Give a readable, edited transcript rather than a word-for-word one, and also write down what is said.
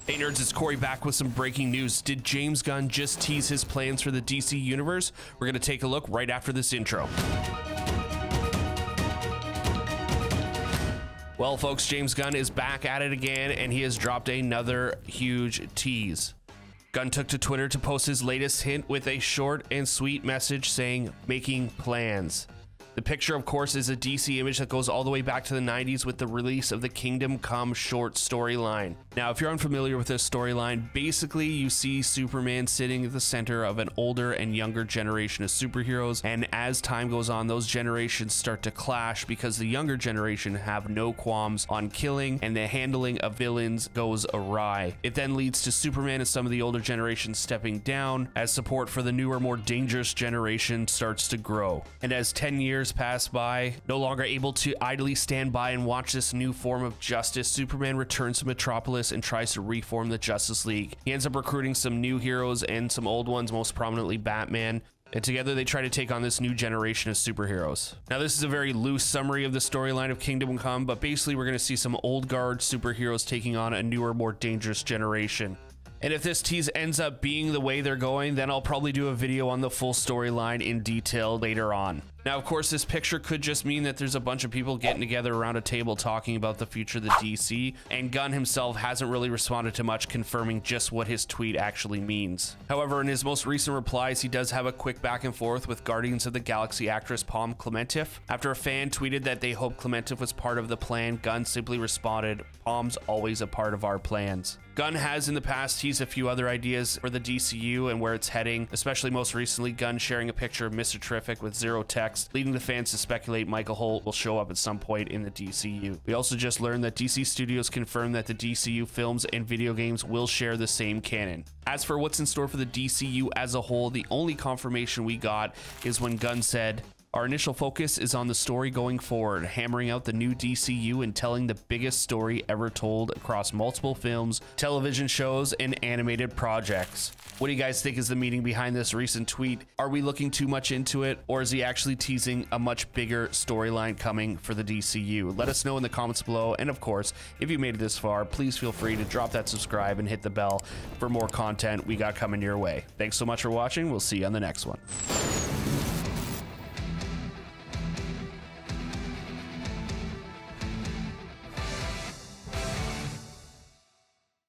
Hey nerds, it's Corey back with some breaking news. Did James Gunn just tease his plans for the DC universe? We're going to take a look right after this intro. Well, folks, James Gunn is back at it again, and he has dropped another huge tease. Gunn took to Twitter to post his latest hint with a short and sweet message saying, "Making plans." The picture, of course, is a DC image that goes all the way back to the 90s with the release of the Kingdom Come short storyline. Now, if you're unfamiliar with this storyline, basically you see Superman sitting at the center of an older and younger generation of superheroes, and as time goes on, those generations start to clash because the younger generation have no qualms on killing, and the handling of villains goes awry. It then leads to Superman and some of the older generations stepping down as support for the newer, more dangerous generation starts to grow. And as 10 years pass by, no longer able to idly stand by and watch this new form of justice, Superman returns to Metropolis and tries to reform the Justice League. He ends up recruiting some new heroes and some old ones, most prominently Batman, and together they try to take on this new generation of superheroes. Now, this is a very loose summary of the storyline of Kingdom Come, but basically we're going to see some old guard superheroes taking on a newer, more dangerous generation. And if this tease ends up being the way they're going, then I'll probably do a video on the full storyline in detail later on. Now, of course, this picture could just mean that there's a bunch of people getting together around a table talking about the future of the DC, and Gunn himself hasn't really responded to much confirming just what his tweet actually means. However, in his most recent replies, he does have a quick back and forth with Guardians of the Galaxy actress Palm Clementif. After a fan tweeted that they hoped Clementif was part of the plan, Gunn simply responded, "Palm's always a part of our plans." Gunn has in the past teased a few other ideas for the DCU and where it's heading, especially most recently Gunn sharing a picture of Mr. Terrific with zero text, leading the fans to speculate Michael Holt will show up at some point in the DCU. We also just learned that DC Studios confirmed that the DCU films and video games will share the same canon. As for what's in store for the DCU as a whole, the only confirmation we got is when Gunn said, "Our initial focus is on the story going forward, hammering out the new DCU and telling the biggest story ever told across multiple films, television shows, and animated projects." What do you guys think is the meaning behind this recent tweet? Are we looking too much into it, or is he actually teasing a much bigger storyline coming for the DCU? Let us know in the comments below, and of course, if you made it this far, please feel free to drop that subscribe and hit the bell for more content we got coming your way. Thanks so much for watching. We'll see you on the next one.